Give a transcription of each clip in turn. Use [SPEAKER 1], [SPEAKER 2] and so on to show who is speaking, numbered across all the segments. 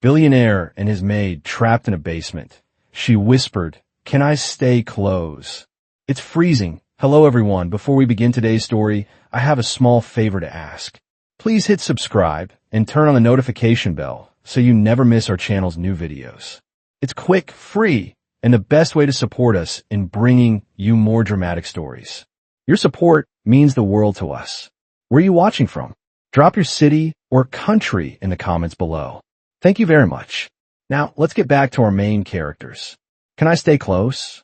[SPEAKER 1] Billionaire and his maid trapped in a basement. She whispered, "Can I stay close? It's freezing." Hello everyone, before we begin today's story, I have a small favor to ask. Please hit subscribe and turn on the notification bell so you never miss our channel's new videos. It's quick, free, and the best way to support us in bringing you more dramatic stories. Your support means the world to us. Where are you watching from? Drop your city or country in the comments below. Thank you very much. Now, let's get back to our main characters. Can I stay close?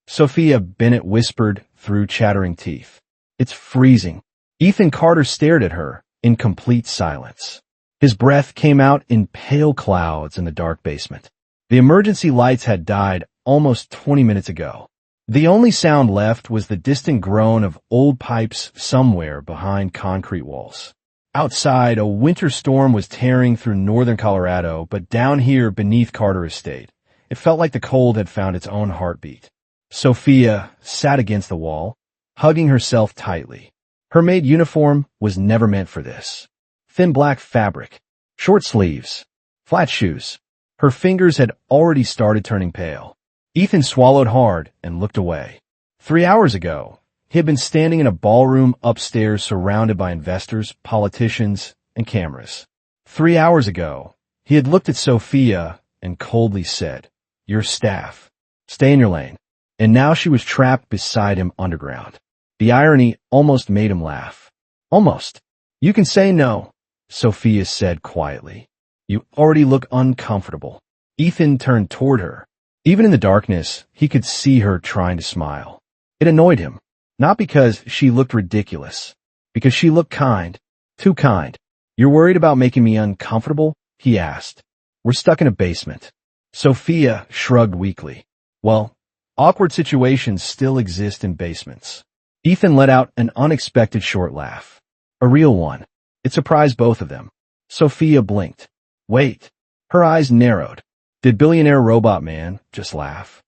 [SPEAKER 1] Sophia Bennett whispered through chattering teeth. It's freezing. Ethan Carter stared at her in complete silence. His breath came out in pale clouds in the dark basement. The emergency lights had died almost 20 minutes ago. The only sound left was the distant groan of old pipes somewhere behind concrete walls. Outside, a winter storm was tearing through northern Colorado, but down here beneath Carter Estate, it felt like the cold had found its own heartbeat. Sophia sat against the wall, hugging herself tightly. Her maid uniform was never meant for this. Thin black fabric, short sleeves, flat shoes. Her fingers had already started turning pale. Ethan swallowed hard and looked away. 3 hours ago, he had been standing in a ballroom upstairs surrounded by investors, politicians, and cameras. 3 hours ago, he had looked at Sophia and coldly said, "Your staff. Stay in your lane." And now she was trapped beside him underground. The irony almost made him laugh. Almost. "You can say no," Sophia said quietly. "You already look uncomfortable." Ethan turned toward her. Even in the darkness, he could see her trying to smile. It annoyed him. Not because she looked ridiculous. Because she looked kind. Too kind. "You're worried about making me uncomfortable?" he asked. "We're stuck in a basement." Sophia shrugged weakly. "Well, awkward situations still exist in basements." Ethan let out an unexpected short laugh. A real one. It surprised both of them. Sophia blinked. Wait. Her eyes narrowed. Did Billionaire Robot Man just laugh?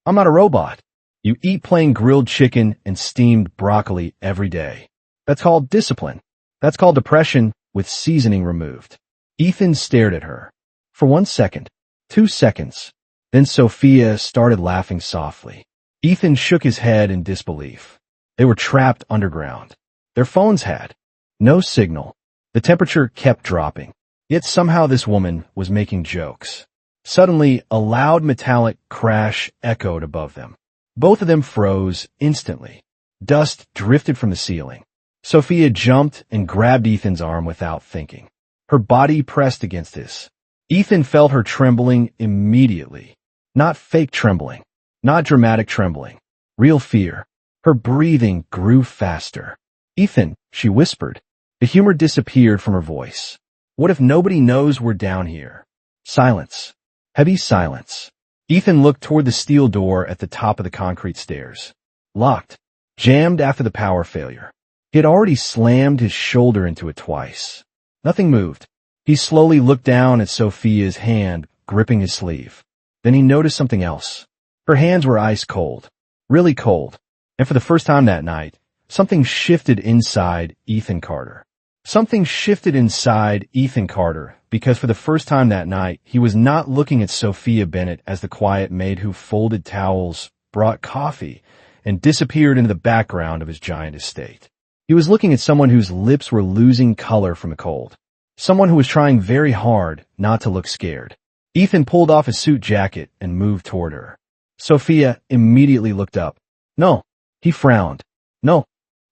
[SPEAKER 1] "I'm not a robot. You eat plain grilled chicken and steamed broccoli every day. That's called discipline. That's called depression with seasoning removed." Ethan stared at her. For 1 second, 2 seconds. Then Sophia started laughing softly. Ethan shook his head in disbelief. They were trapped underground. Their phones had no signal. The temperature kept dropping. Yet somehow this woman was making jokes. Suddenly, a loud metallic crash echoed above them. Both of them froze instantly. Dust drifted from the ceiling. Sophia jumped and grabbed Ethan's arm without thinking. Her body pressed against his. Ethan felt her trembling immediately. Not fake trembling. Not dramatic trembling. Real fear. Her breathing grew faster. "Ethan," she whispered. The humor disappeared from her voice. "What if nobody knows we're down here?" Silence. Heavy silence. Ethan looked toward the steel door at the top of the concrete stairs. Locked. Jammed after the power failure. He had already slammed his shoulder into it twice. Nothing moved. He slowly looked down at Sophia's hand, gripping his sleeve. Then he noticed something else. Her hands were ice cold. Really cold. And for the first time that night, something shifted inside Ethan Carter. Something shifted inside Ethan Carter because for the first time that night, he was not looking at Sophia Bennett as the quiet maid who folded towels, brought coffee, and disappeared into the background of his giant estate. He was looking at someone whose lips were losing color from the cold. Someone who was trying very hard not to look scared. Ethan pulled off his suit jacket and moved toward her. Sophia immediately looked up. "No." He frowned. "No.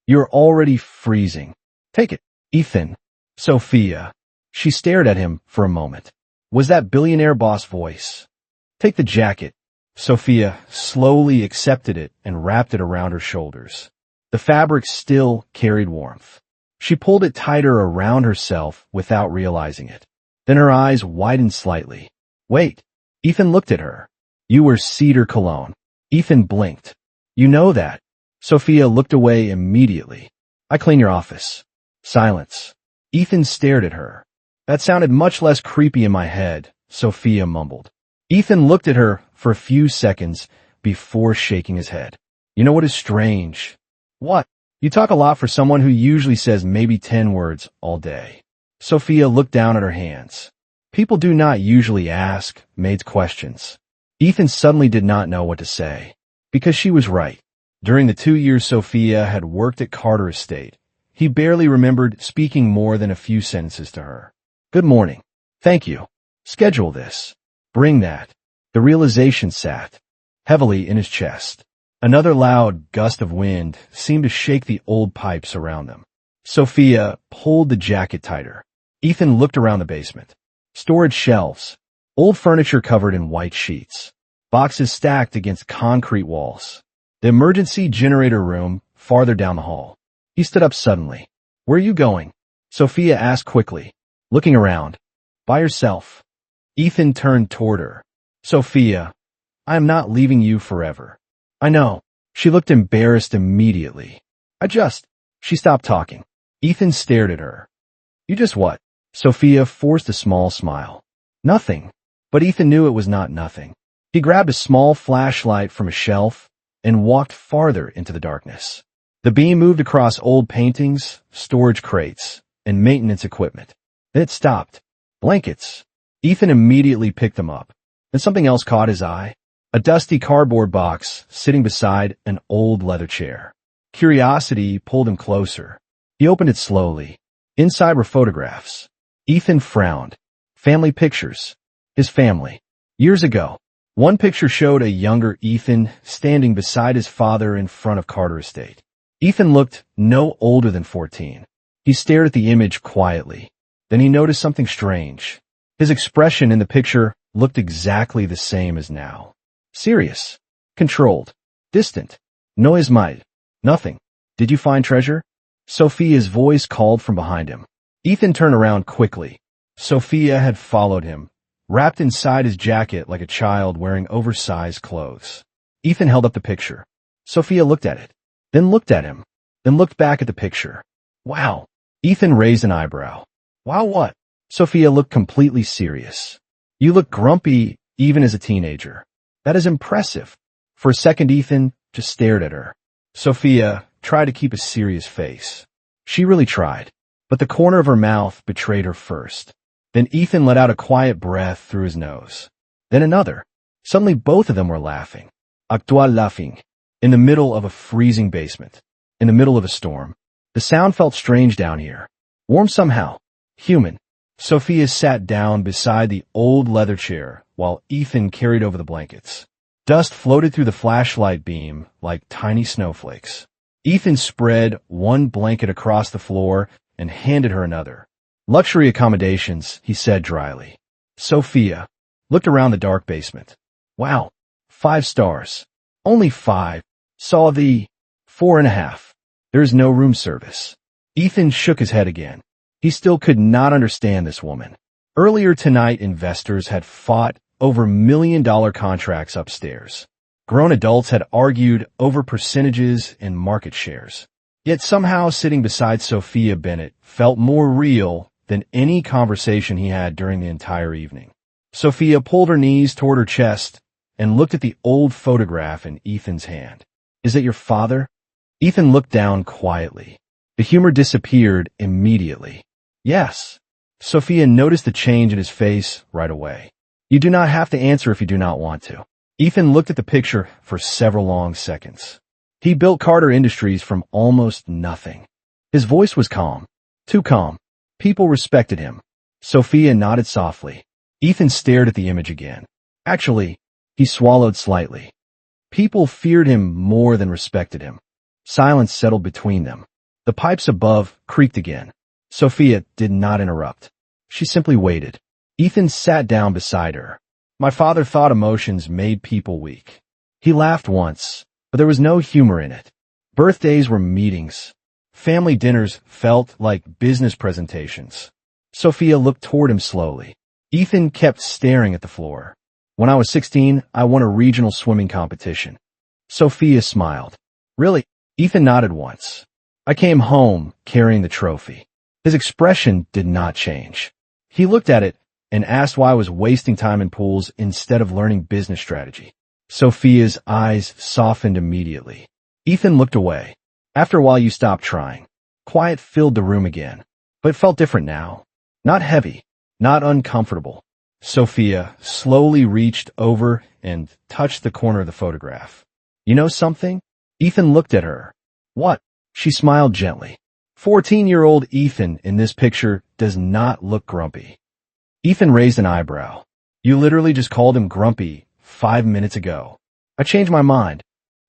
[SPEAKER 1] You're already freezing. Take it." "Ethan." "Sophia." She stared at him for a moment. Was that billionaire boss voice? "Take the jacket." Sophia slowly accepted it and wrapped it around her shoulders. The fabric still carried warmth. She pulled it tighter around herself without realizing it. Then her eyes widened slightly. "Wait." Ethan looked at her. "You wear cedar cologne." Ethan blinked. "You know that." Sophia looked away immediately. "I clean your office." Silence. Ethan stared at her. "That sounded much less creepy in my head," Sophia mumbled. Ethan looked at her for a few seconds before shaking his head. "You know what is strange?" "What?" "You talk a lot for someone who usually says maybe 10 words all day." Sophia looked down at her hands. People do not usually ask Maid's questions. Ethan suddenly did not know what to say. Because she was right. During the 2 years Sophia had worked at Carter Estate, he barely remembered speaking more than a few sentences to her. Good morning. Thank you. Schedule this. Bring that. The realization sat heavily in his chest. Another loud gust of wind seemed to shake the old pipes around them. Sophia pulled the jacket tighter. Ethan looked around the basement. Storage shelves. Old furniture covered in white sheets. Boxes stacked against concrete walls. The emergency generator room farther down the hall. He stood up suddenly. Where are you going? Sophia asked quickly, looking around. By yourself. Ethan turned toward her. Sophia, I am not leaving you forever. I know. She looked embarrassed immediately. She stopped talking. Ethan stared at her. You just what? Sophia forced a small smile. Nothing. But Ethan knew it was not nothing. He grabbed a small flashlight from a shelf and walked farther into the darkness. The beam moved across old paintings, storage crates, and maintenance equipment. Then it stopped. Blankets. Ethan immediately picked them up. Then something else caught his eye. A dusty cardboard box sitting beside an old leather chair. Curiosity pulled him closer. He opened it slowly. Inside were photographs. Ethan frowned. Family pictures. His family. Years ago. One picture showed a younger Ethan standing beside his father in front of Carter Estate. Ethan looked no older than 14. He stared at the image quietly. Then he noticed something strange. His expression in the picture looked exactly the same as now. Serious. Controlled. Distant. No Maid. Nothing. Did you find treasure? Sophia's voice called from behind him. Ethan turned around quickly. Sophia had followed him, wrapped inside his jacket like a child wearing oversized clothes. Ethan held up the picture. Sophia looked at it, then looked at him, then looked back at the picture. Wow. Ethan raised an eyebrow. Wow what? Sophia looked completely serious. You look grumpy even as a teenager. That is impressive. For a second Ethan just stared at her. Sophia tried to keep a serious face. She really tried, but the corner of her mouth betrayed her first. Then Ethan let out a quiet breath through his nose. Then another. Suddenly both of them were laughing. Actual laughing. In the middle of a freezing basement. In the middle of a storm. The sound felt strange down here. Warm somehow. Human. Sophia sat down beside the old leather chair while Ethan carried over the blankets. Dust floated through the flashlight beam like tiny snowflakes. Ethan spread one blanket across the floor and handed her another. Luxury accommodations, he said dryly. Sophia looked around the dark basement. Wow, 5 stars. Only 5. Saw the 4.5. There's no room service. Ethan shook his head again. He still could not understand this woman. Earlier tonight, investors had fought over million-dollar contracts upstairs. Grown adults had argued over percentages and market shares. Yet somehow sitting beside Sophia Bennett felt more real than any conversation he had during the entire evening. Sophia pulled her knees toward her chest and looked at the old photograph in Ethan's hand. Is it your father? Ethan looked down quietly. The humor disappeared immediately. Yes. Sophia noticed the change in his face right away. You do not have to answer if you do not want to. Ethan looked at the picture for several long seconds. He built Carter Industries from almost nothing. His voice was calm. Too calm. People respected him. Sophia nodded softly. Ethan stared at the image again. Actually, he swallowed slightly. People feared him more than respected him. Silence settled between them. The pipes above creaked again. Sophia did not interrupt. She simply waited. Ethan sat down beside her. My father thought emotions made people weak. He laughed once, but there was no humor in it. Birthdays were meetings. Family dinners felt like business presentations. Sophia looked toward him slowly. Ethan kept staring at the floor. When I was 16, I won a regional swimming competition. Sophia smiled. Really? Ethan nodded once. I came home carrying the trophy. His expression did not change. He looked at it and asked why I was wasting time in pools instead of learning business strategy. Sophia's eyes softened immediately. Ethan looked away. After a while you stopped trying. Quiet filled the room again. But it felt different now. Not heavy. not uncomfortable. Sophia slowly reached over and touched the corner of the photograph. You know something? Ethan looked at her. What? She smiled gently. 14-year-old Ethan in this picture does not look grumpy. Ethan raised an eyebrow. You literally just called him grumpy 5 minutes ago. I changed my mind.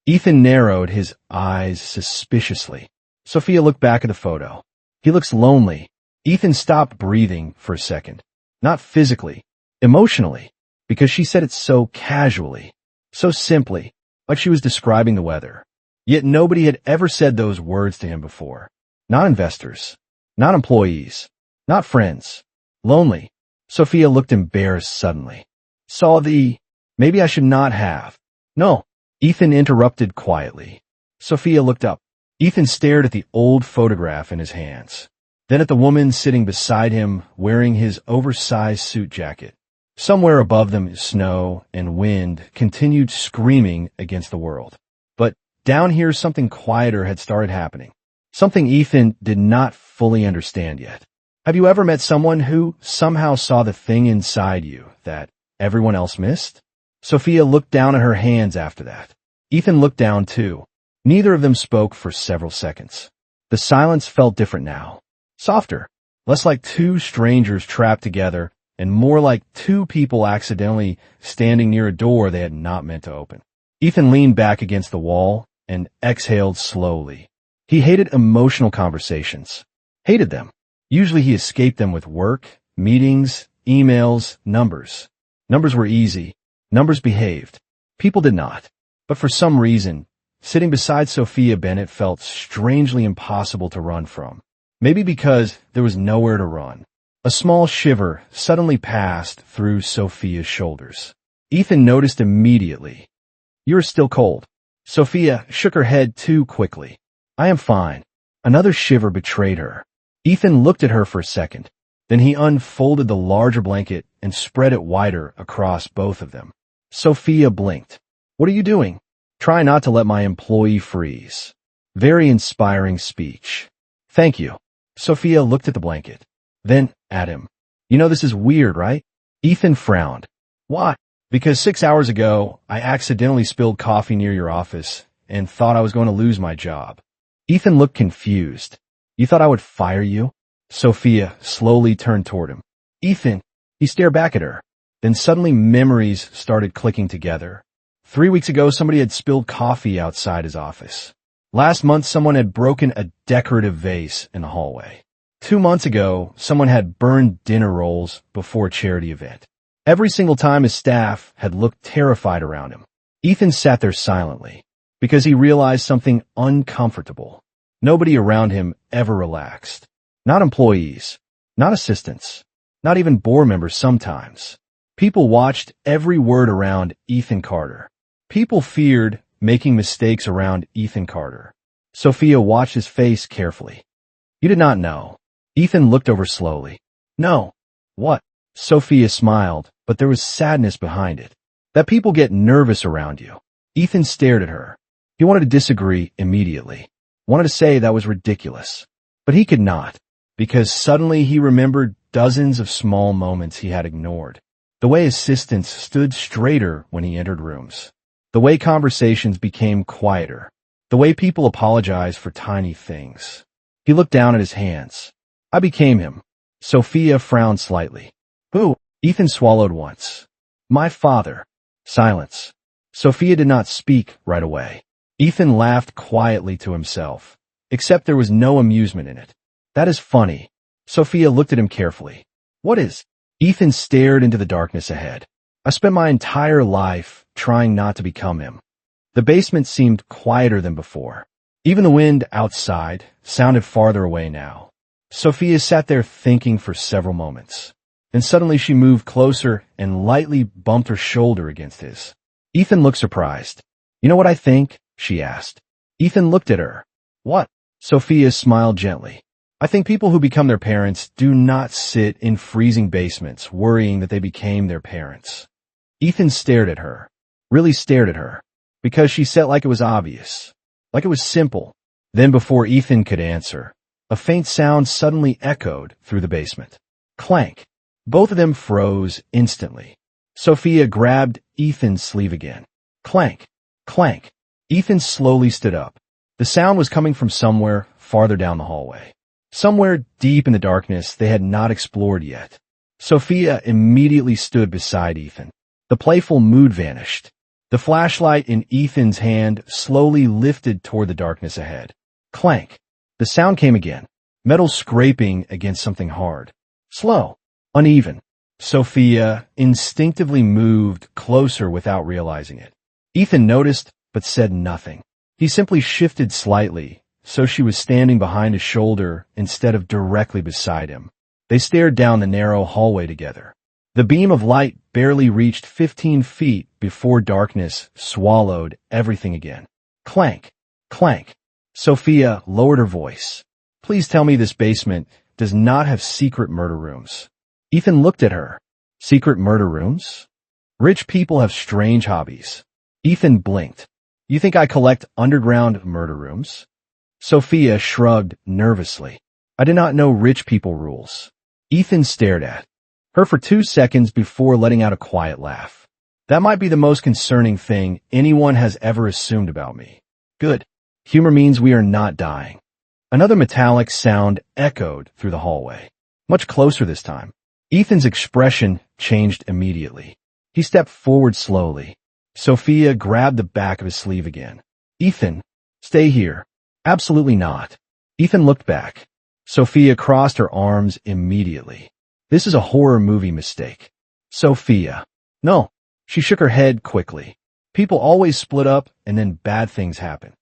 [SPEAKER 1] Ethan narrowed his eyes suspiciously. Sophia looked back at the photo. He looks lonely. Ethan stopped breathing for a second. Not physically, emotionally, because she said it so casually, so simply, like she was describing the weather. Yet nobody had ever said those words to him before. Not investors, not employees, not friends. Lonely. Sophia looked embarrassed suddenly. Maybe I should not have. No. Ethan interrupted quietly. Sophia looked up. Ethan stared at the old photograph in his hands, then at the woman sitting beside him wearing his oversized suit jacket. Somewhere above them, snow and wind continued screaming against the world. But down here, something quieter had started happening. Something Ethan did not fully understand yet. Have you ever met someone who somehow saw the thing inside you that everyone else missed? Sophia looked down at her hands after that. Ethan looked down too. Neither of them spoke for several seconds. The silence felt different now. Softer. Less like two strangers trapped together and more like two people accidentally standing near a door they had not meant to open. Ethan leaned back against the wall and exhaled slowly. He hated emotional conversations. Hated them. Usually he escaped them with work, meetings, emails, numbers. Numbers were easy. Numbers behaved. People did not. But for some reason, sitting beside Sophia Bennett felt strangely impossible to run from. Maybe because there was nowhere to run. A small shiver suddenly passed through Sophia's shoulders. Ethan noticed immediately. You're still cold. Sophia shook her head too quickly. I am fine. Another shiver betrayed her. Ethan looked at her for a second. Then he unfolded the larger blanket and spread it wider across both of them. Sophia blinked. What are you doing? Try not to let my employee freeze. Very inspiring speech. Thank you. Sophia looked at the blanket. Then at him. You know this is weird, right? Ethan frowned. Why? Because 6 hours ago, I accidentally spilled coffee near your office and thought I was going to lose my job. Ethan looked confused. You thought I would fire you? Sophia slowly turned toward him. Ethan, he stared back at her. Then suddenly memories started clicking together. 3 weeks ago, somebody had spilled coffee outside his office. Last month, someone had broken a decorative vase in the hallway. 2 months ago, someone had burned dinner rolls before a charity event. Every single time his staff had looked terrified around him. Ethan sat there silently because he realized something uncomfortable. Nobody around him ever relaxed. Not employees, not assistants, not even board members sometimes. People watched every word around Ethan Carter. People feared making mistakes around Ethan Carter. Sophia watched his face carefully. You did not know. Ethan looked over slowly. No. What? Sophia smiled, but there was sadness behind it. That people get nervous around you. Ethan stared at her. He wanted to disagree immediately. Wanted to say that was ridiculous. But he could not, because suddenly he remembered dozens of small moments he had ignored. The way assistants stood straighter when he entered rooms. The way conversations became quieter. The way people apologized for tiny things. He looked down at his hands. I became him. Sophia frowned slightly. Who? Ethan swallowed once. My father. Silence. Sophia did not speak right away. Ethan laughed quietly to himself, except there was no amusement in it. That is funny. Sophia looked at him carefully. What is? Ethan stared into the darkness ahead. I spent my entire life trying not to become him. The basement seemed quieter than before. Even the wind outside sounded farther away now. Sophia sat there thinking for several moments. Then suddenly she moved closer and lightly bumped her shoulder against his. Ethan looked surprised. You know what I think? She asked. Ethan looked at her. What? Sophia smiled gently. I think people who become their parents do not sit in freezing basements worrying that they became their parents. Ethan stared at her. Really stared at her. Because she said like it was obvious. Like it was simple. Then before Ethan could answer, a faint sound suddenly echoed through the basement. Clank. Both of them froze instantly. Sophia grabbed Ethan's sleeve again. Clank, clank. Ethan slowly stood up. The sound was coming from somewhere farther down the hallway. Somewhere deep in the darkness they had not explored yet. Sophia immediately stood beside Ethan. The playful mood vanished. The flashlight in Ethan's hand slowly lifted toward the darkness ahead. Clank. The sound came again. Metal scraping against something hard. Slow. Uneven. Sophia instinctively moved closer without realizing it. Ethan noticed, but said nothing. He simply shifted slightly, so she was standing behind his shoulder instead of directly beside him. They stared down the narrow hallway together. The beam of light barely reached 15 feet before darkness swallowed everything again. Clank, clank. Sophia lowered her voice. Please tell me this basement does not have secret murder rooms. Ethan looked at her. Secret murder rooms? Rich people have strange hobbies. Ethan blinked. You think I collect underground murder rooms? Sophia shrugged nervously. I did not know rich people rules. Ethan stared at her for 2 seconds before letting out a quiet laugh. That might be the most concerning thing anyone has ever assumed about me. Good. Humor means we are not dying. Another metallic sound echoed through the hallway. Much closer this time. Ethan's expression changed immediately. He stepped forward slowly. Sophia grabbed the back of his sleeve again. Ethan, stay here. Absolutely not. Ethan looked back. Sophia crossed her arms immediately. This is a horror movie mistake. Sophia. No. She shook her head quickly. People always split up and then bad things happen.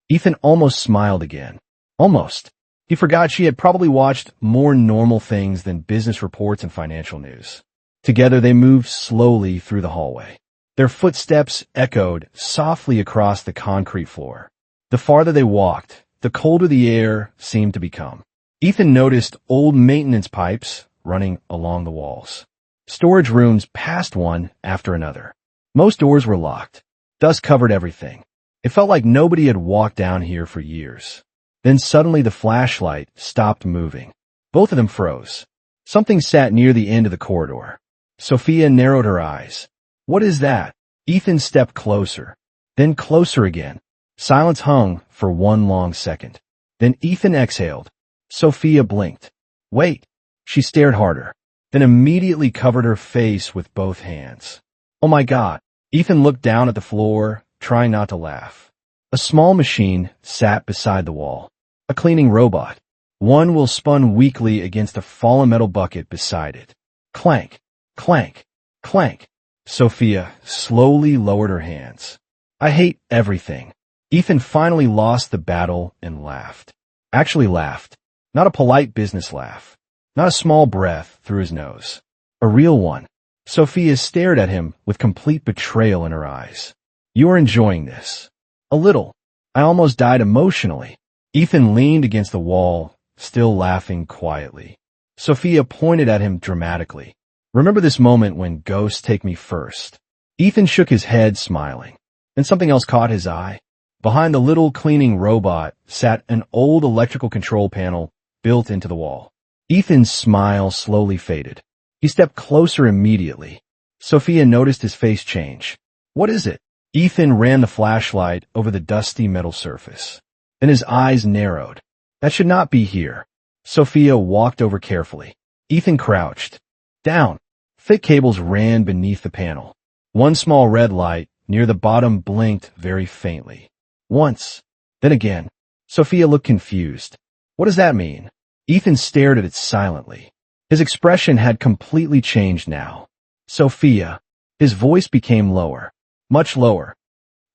[SPEAKER 1] Ethan almost smiled again. Almost. He forgot she had probably watched more normal things than business reports and financial news. Together they moved slowly through the hallway. Their footsteps echoed softly across the concrete floor. The farther they walked, the colder the air seemed to become. Ethan noticed old maintenance pipes running along the walls. Storage rooms passed one after another. Most doors were locked. Dust covered everything. It felt like nobody had walked down here for years. Then suddenly the flashlight stopped moving. Both of them froze. Something sat near the end of the corridor. Sophia narrowed her eyes. What is that? Ethan stepped closer. Then closer again. Silence hung for one long second. Then Ethan exhaled. Sophia blinked. Wait. She stared harder. Then immediately covered her face with both hands. Oh my God. Ethan looked down at the floor, trying not to laugh. A small machine sat beside the wall. A cleaning robot. One wheel spun weakly against a fallen metal bucket beside it. Clank, clank, clank. Sophia slowly lowered her hands. I hate everything. Ethan finally lost the battle and laughed. Actually laughed. Not a polite business laugh. Not a small breath through his nose. A real one. Sophia stared at him with complete betrayal in her eyes. You are enjoying this. A little. I almost died emotionally. Ethan leaned against the wall, still laughing quietly. Sophia pointed at him dramatically. Remember this moment when ghosts take me first. Ethan shook his head, smiling. Then something else caught his eye. Behind the little cleaning robot sat an old electrical control panel built into the wall. Ethan's smile slowly faded. He stepped closer immediately. Sophia noticed his face change. What is it? Ethan ran the flashlight over the dusty metal surface. Then his eyes narrowed. That should not be here. Sophia walked over carefully. Ethan crouched. Down. Thick cables ran beneath the panel. One small red light near the bottom blinked very faintly. Once. Then again. Sophia looked confused. What does that mean? Ethan stared at it silently. His expression had completely changed now. Sophia. His voice became lower. Much lower.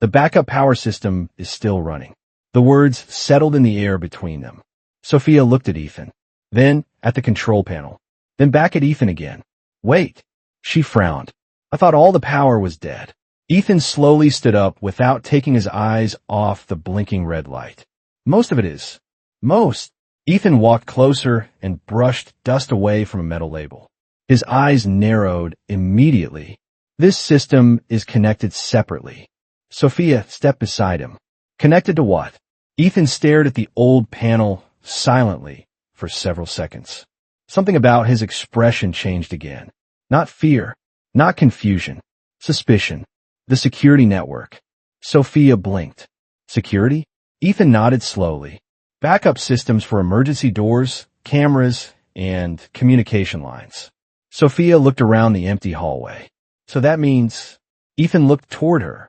[SPEAKER 1] The backup power system is still running. The words settled in the air between them. Sophia looked at Ethan. Then at the control panel. Then back at Ethan again. Wait. She frowned. I thought all the power was dead. Ethan slowly stood up without taking his eyes off the blinking red light. Most of it is. Most. Ethan walked closer and brushed dust away from a metal label. His eyes narrowed immediately. This system is connected separately. Sophia stepped beside him. Connected to what? Ethan stared at the old panel silently for several seconds. Something about his expression changed again. Not fear, not confusion, suspicion. The security network. Sophia blinked. Security? Ethan nodded slowly. Backup systems for emergency doors, cameras, and communication lines. Sophia looked around the empty hallway. So that means... Ethan looked toward her.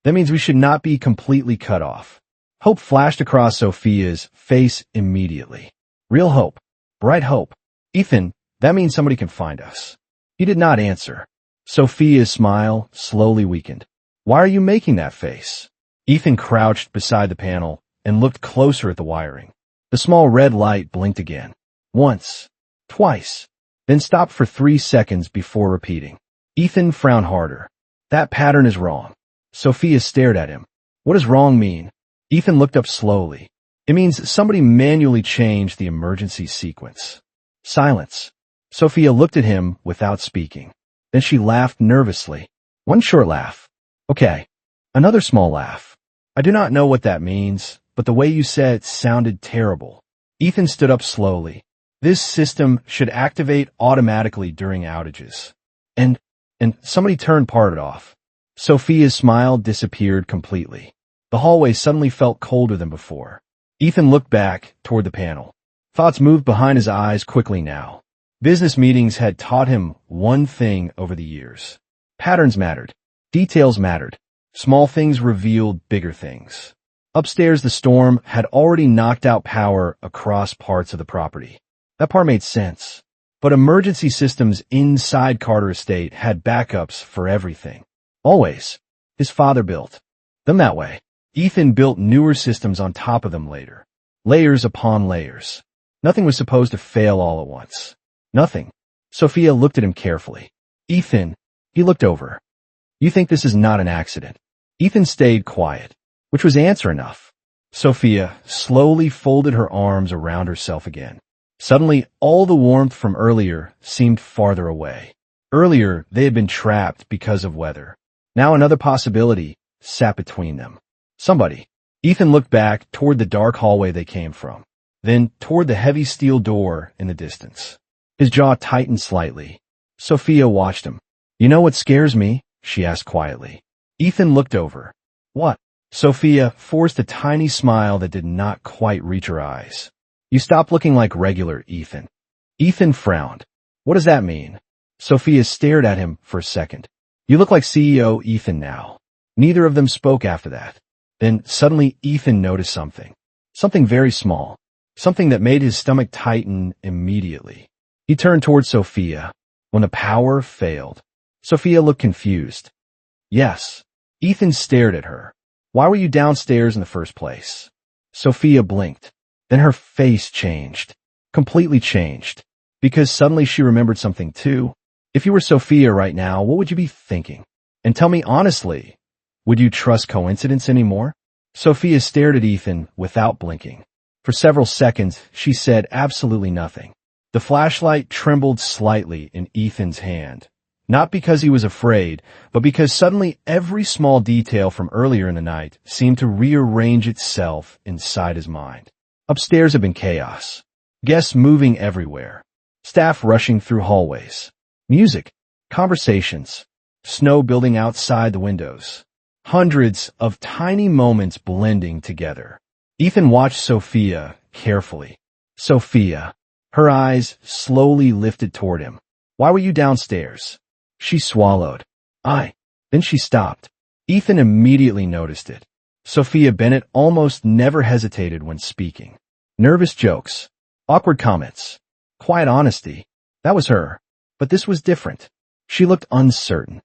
[SPEAKER 1] That means we should not be completely cut off. Hope flashed across Sophia's face immediately. Real hope. Bright hope. Ethan, that means somebody can find us. He did not answer. Sophia's smile slowly weakened. Why are you making that face? Ethan crouched beside the panel and looked closer at the wiring. The small red light blinked again. Once. Twice. Then stopped for 3 seconds before repeating. Ethan frowned harder. That pattern is wrong. Sophia stared at him. What does wrong mean? Ethan looked up slowly. It means somebody manually changed the emergency sequence. Silence. Sophia looked at him without speaking. Then she laughed nervously. One short laugh. Okay. Another small laugh. I do not know what that means, but the way you said it sounded terrible. Ethan stood up slowly. This system should activate automatically during outages. And somebody turned part off. Sophia's smile disappeared completely. The hallway suddenly felt colder than before. Ethan looked back toward the panel. Thoughts moved behind his eyes quickly now. Business meetings had taught him one thing over the years. Patterns mattered. Details mattered. Small things revealed bigger things. Upstairs, the storm had already knocked out power across parts of the property. That part made sense. But emergency systems inside Carter Estate had backups for everything. Always. His father built them that way. Ethan built newer systems on top of them later. Layers upon layers. Nothing was supposed to fail all at once. Nothing. Sophia looked at him carefully. Ethan, he looked over. You think this is not an accident? Ethan stayed quiet, which was answer enough. Sophia slowly folded her arms around herself again. Suddenly, all the warmth from earlier seemed farther away. Earlier, they had been trapped because of weather. Now another possibility sat between them. Somebody. Ethan looked back toward the dark hallway they came from, then toward the heavy steel door in the distance. His jaw tightened slightly. Sophia watched him. You know what scares me? She asked quietly. Ethan looked over. What? Sophia forced a tiny smile that did not quite reach her eyes. You stopped looking like regular Ethan. Ethan frowned. What does that mean? Sophia stared at him for a second. You look like CEO Ethan now. Neither of them spoke after that. Then suddenly Ethan noticed something. Something very small. Something that made his stomach tighten immediately. He turned toward Sophia. When the power failed. Sophia looked confused. Yes. Ethan stared at her. Why were you downstairs in the first place? Sophia blinked. Then her face changed. Completely changed. Because suddenly she remembered something too. If you were Sophia right now, what would you be thinking? And tell me honestly, would you trust coincidence anymore? Sophia stared at Ethan without blinking. For several seconds, she said absolutely nothing. The flashlight trembled slightly in Ethan's hand. Not because he was afraid, but because suddenly every small detail from earlier in the night seemed to rearrange itself inside his mind. Upstairs had been chaos. Guests moving everywhere. Staff rushing through hallways. Music. Conversations. Snow building outside the windows. Hundreds of tiny moments blending together. Ethan watched Sophia carefully. Sophia. Her eyes slowly lifted toward him. Why were you downstairs? She swallowed. Then she stopped. Ethan immediately noticed it. Sophia Bennett almost never hesitated when speaking. Nervous jokes. Awkward comments. Quiet honesty. That was her. But this was different. She looked uncertain.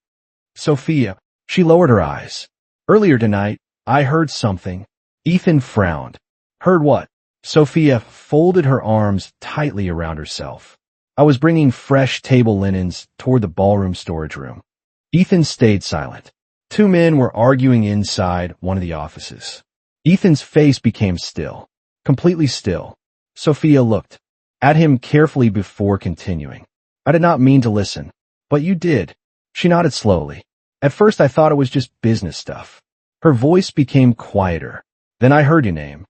[SPEAKER 1] Sophia. She lowered her eyes. Earlier tonight, I heard something. Ethan frowned. Heard what? Sophia folded her arms tightly around herself. I was bringing fresh table linens toward the ballroom storage room. Ethan stayed silent. 2 men were arguing inside one of the offices. Ethan's face became still. Completely still. Sophia looked at him carefully before continuing. I did not mean to listen. But you did. She nodded slowly. At first I thought it was just business stuff. Her voice became quieter. Then I heard your name.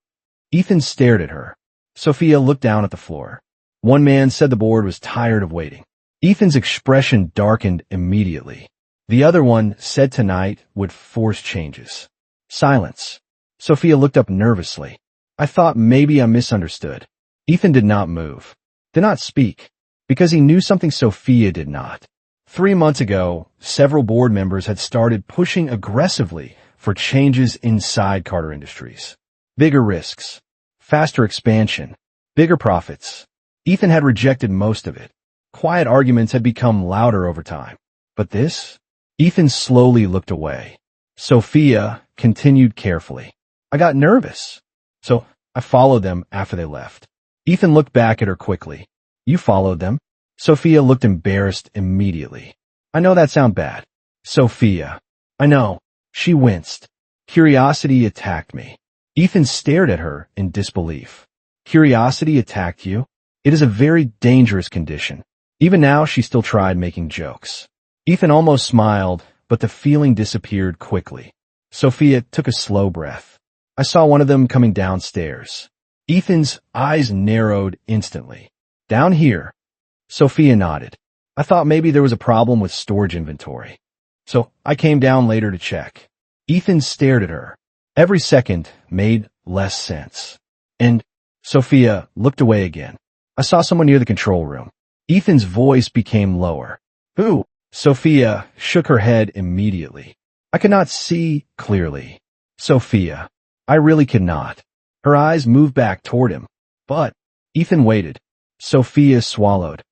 [SPEAKER 1] Ethan stared at her. Sophia looked down at the floor. One man said the board was tired of waiting. Ethan's expression darkened immediately. The other one said tonight would force changes. Silence. Sophia looked up nervously. I thought maybe I misunderstood. Ethan did not move. Did not speak. Because he knew something Sophia did not. 3 months ago, several board members had started pushing aggressively for changes inside Carter Industries. Bigger risks. Faster expansion. Bigger profits. Ethan had rejected most of it. Quiet arguments had become louder over time. But this? Ethan slowly looked away. Sophia continued carefully. I got nervous. So I followed them after they left. Ethan looked back at her quickly. You followed them? Sophia looked embarrassed immediately. I know that sounds bad. Sophia. I know. She winced. Curiosity attacked me. Ethan stared at her in disbelief. Curiosity attacked you? It is a very dangerous condition. Even now, she still tried making jokes. Ethan almost smiled, but the feeling disappeared quickly. Sophia took a slow breath. I saw one of them coming downstairs. Ethan's eyes narrowed instantly. Down here. Sophia nodded. I thought maybe there was a problem with storage inventory. So I came down later to check. Ethan stared at her. Every second made less sense. And Sophia looked away again. I saw someone near the control room. Ethan's voice became lower. Who? Sophia shook her head immediately. I could not see clearly. Sophia. I really could not. Her eyes moved back toward him. But Ethan waited. Sophia swallowed.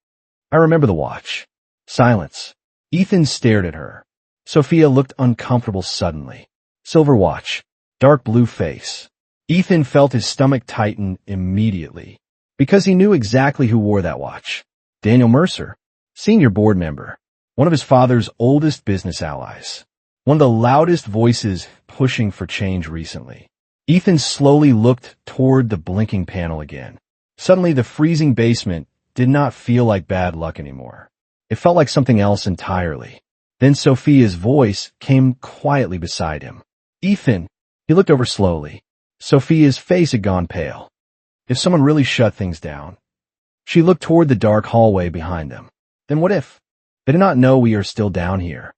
[SPEAKER 1] I remember the watch. Silence. Ethan stared at her. Sophia looked uncomfortable suddenly. Silver watch. Dark blue face. Ethan felt his stomach tighten immediately. Because he knew exactly who wore that watch. Daniel Mercer. Senior board member. One of his father's oldest business allies. One of the loudest voices pushing for change recently. Ethan slowly looked toward the blinking panel again. Suddenly, the freezing basement did not feel like bad luck anymore. It felt like something else entirely. Then Sophia's voice came quietly beside him. Ethan. He looked over slowly. Sophia's face had gone pale. If someone really shut things down. She looked toward the dark hallway behind them. Then what if? They did not know we are still down here.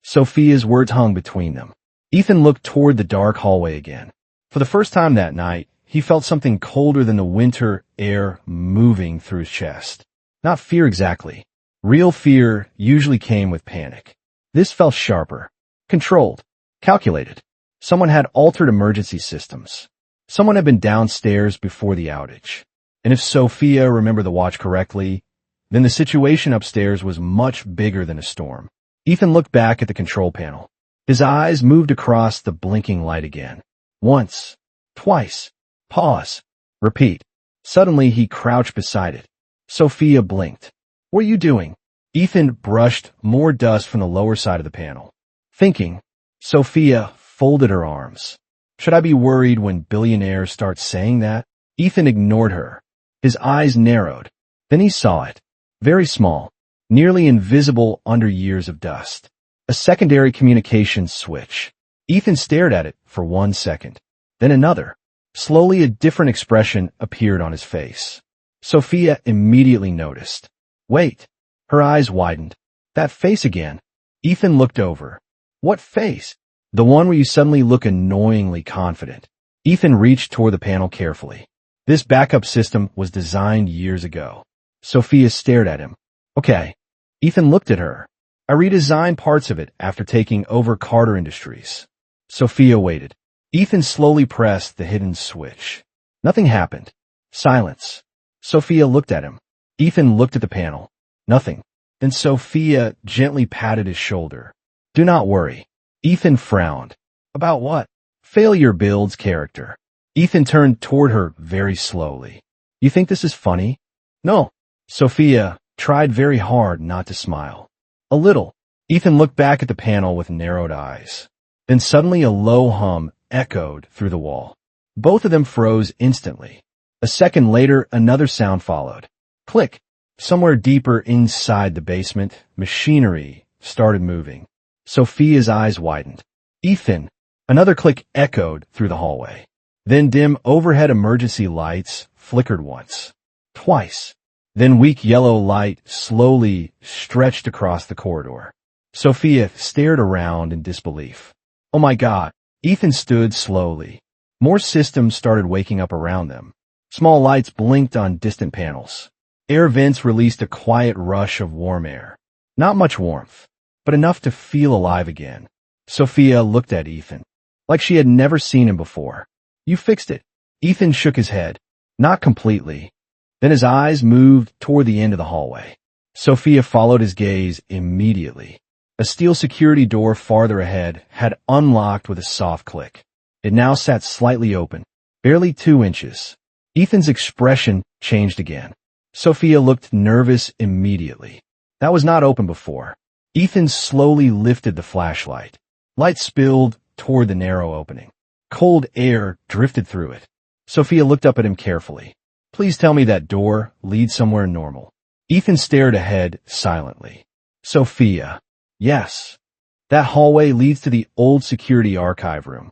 [SPEAKER 1] Sophia's words hung between them. Ethan looked toward the dark hallway again. For the first time that night, he felt something colder than the winter air moving through his chest. Not fear exactly. Real fear usually came with panic. This felt sharper. Controlled. Calculated. Someone had altered emergency systems. Someone had been downstairs before the outage. And if Sophia remembered the watch correctly, then the situation upstairs was much bigger than a storm. Ethan looked back at the control panel. His eyes moved across the blinking light again. Once. Twice. Pause. Repeat. Suddenly he crouched beside it. Sophia blinked. What are you doing? Ethan brushed more dust from the lower side of the panel. Thinking. Sophia folded her arms. Should I be worried when Billionaire starts saying that? Ethan ignored her. His eyes narrowed. Then he saw it. Very small. Nearly invisible under years of dust. A secondary communications switch. Ethan stared at it for 1 second. Then another. Slowly a different expression appeared on his face. Sophia immediately noticed. Wait. Her eyes widened. That face again. Ethan looked over. What face? The one where you suddenly look annoyingly confident. Ethan reached toward the panel carefully. This backup system was designed years ago. Sophia stared at him. Okay. Ethan looked at her. I redesigned parts of it after taking over Carter Industries. Sophia waited. Ethan slowly pressed the hidden switch. Nothing happened. Silence. Sophia looked at him. Ethan looked at the panel. Nothing. Then Sophia gently patted his shoulder. Do not worry. Ethan frowned. About what? Failure builds character. Ethan turned toward her very slowly. You think this is funny? No. Sophia tried very hard not to smile. A little. Ethan looked back at the panel with narrowed eyes. Then suddenly a low hum echoed through the wall. Both of them froze instantly. A second later, another sound followed. Click. Somewhere deeper inside the basement, machinery started moving. Sophia's eyes widened. Ethan. Another click echoed through the hallway. Then dim overhead emergency lights flickered once. Twice. Then weak yellow light slowly stretched across the corridor. Sophia stared around in disbelief. Oh my God. Ethan stood slowly. More systems started waking up around them. Small lights blinked on distant panels. Air vents released a quiet rush of warm air. Not much warmth, but enough to feel alive again. Sophia looked at Ethan, like she had never seen him before. You fixed it. Ethan shook his head. Not completely. Then his eyes moved toward the end of the hallway. Sophia followed his gaze immediately. A steel security door farther ahead had unlocked with a soft click. It now sat slightly open, barely 2 inches. Ethan's expression changed again. Sophia looked nervous immediately. That was not open before. Ethan slowly lifted the flashlight. Light spilled toward the narrow opening. Cold air drifted through it. Sophia looked up at him carefully. Please tell me that door leads somewhere normal. Ethan stared ahead silently. Sophia. Yes. That hallway leads to the old security archive room.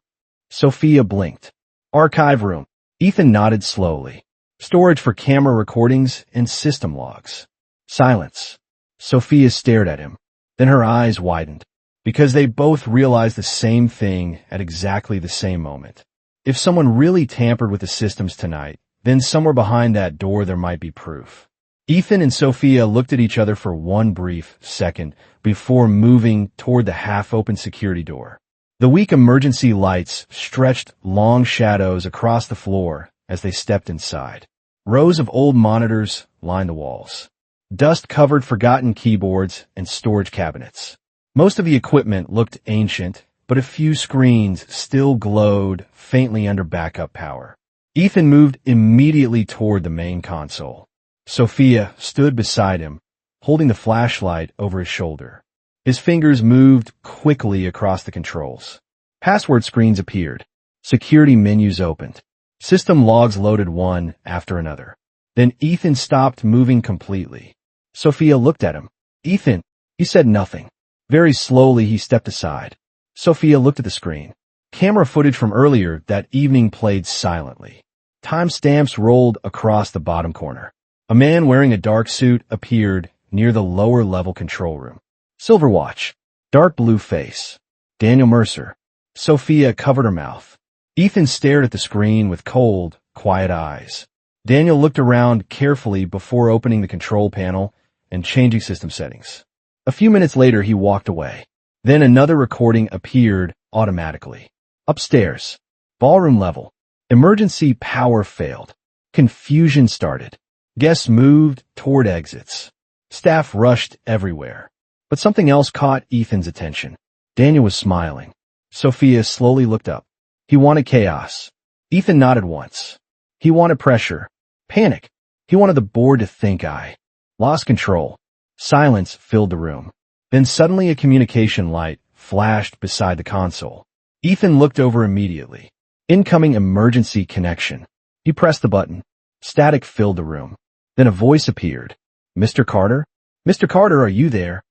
[SPEAKER 1] Sophia blinked. Archive room. Ethan nodded slowly. Storage for camera recordings and system logs. Silence. Sophia stared at him. Then her eyes widened. Because they both realized the same thing at exactly the same moment. If someone really tampered with the systems tonight, then somewhere behind that door there might be proof. Ethan and Sophia looked at each other for one brief second before moving toward the half-open security door. The weak emergency lights stretched long shadows across the floor as they stepped inside. Rows of old monitors lined the walls. Dust-covered forgotten keyboards and storage cabinets. Most of the equipment looked ancient, but a few screens still glowed faintly under backup power. Ethan moved immediately toward the main console. Sophia stood beside him, holding the flashlight over his shoulder. His fingers moved quickly across the controls. Password screens appeared. Security menus opened. System logs loaded one after another. Then Ethan stopped moving completely. Sophia looked at him. Ethan, he said nothing. Very slowly he stepped aside. Sophia looked at the screen. Camera footage from earlier that evening played silently. Timestamps rolled across the bottom corner. A man wearing a dark suit appeared near the lower-level control room. Silver watch. Dark blue face. Daniel Mercer. Sophia covered her mouth. Ethan stared at the screen with cold, quiet eyes. Daniel looked around carefully before opening the control panel and changing system settings. A few minutes later, he walked away. Then another recording appeared automatically. Upstairs. Ballroom level. Emergency power failed. Confusion started. Guests moved toward exits. Staff rushed everywhere. But something else caught Ethan's attention. Daniel was smiling. Sophia slowly looked up. He wanted chaos. Ethan nodded once. He wanted pressure. Panic. He wanted the board to think I lost control. Silence filled the room. Then suddenly a communication light flashed beside the console. Ethan looked over immediately. Incoming emergency connection. He pressed the button. Static filled the room. Then a voice appeared. Mr. Carter? Mr. Carter, are you there?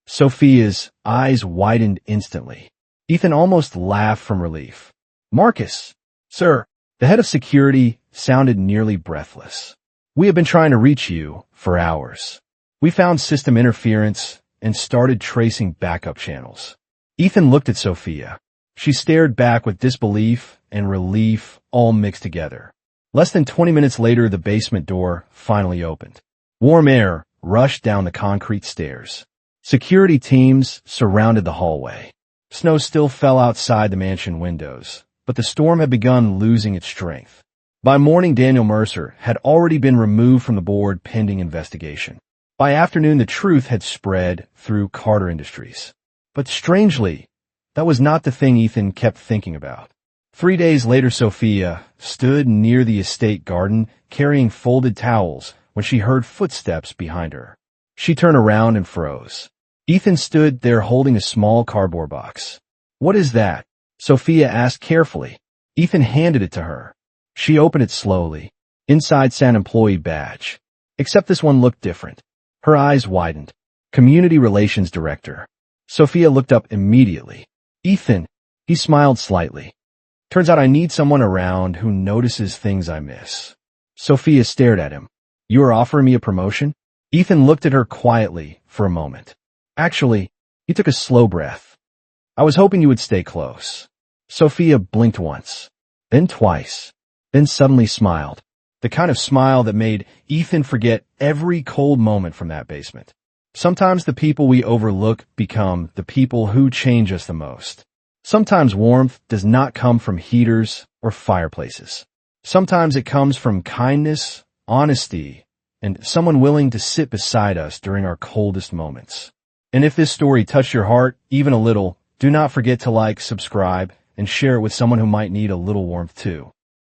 [SPEAKER 1] Sophia's eyes widened instantly. Ethan almost laughed from relief. Marcus. Sir. The head of security sounded nearly breathless. We have been trying to reach you for hours. We found system interference and started tracing backup channels. Ethan looked at Sophia. She stared back with disbelief and relief all mixed together. Less than 20 minutes later, the basement door finally opened. Warm air rushed down the concrete stairs. Security teams surrounded the hallway. Snow still fell outside the mansion windows, but the storm had begun losing its strength. By morning, Daniel Mercer had already been removed from the board pending investigation. By afternoon, the truth had spread through Carter Industries. But strangely, that was not the thing Ethan kept thinking about. 3 days later, Sophia stood near the estate garden carrying folded towels when she heard footsteps behind her. She turned around and froze. Ethan stood there holding a small cardboard box. What is that? Sophia asked carefully. Ethan handed it to her. She opened it slowly. Inside sat an employee badge. Except this one looked different. Her eyes widened. Community Relations Director. Sophia looked up immediately. Ethan. He smiled slightly. Turns out I need someone around who notices things I miss. Sophia stared at him. You are offering me a promotion? Ethan looked at her quietly for a moment. Actually, he took a slow breath. I was hoping you would stay close. Sophia blinked once, then twice, then suddenly smiled. The kind of smile that made Ethan forget every cold moment from that basement. Sometimes the people we overlook become the people who change us the most. Sometimes warmth does not come from heaters or fireplaces. Sometimes it comes from kindness, honesty, and someone willing to sit beside us during our coldest moments. And if this story touched your heart even a little, do not forget to like, subscribe, and share it with someone who might need a little warmth too.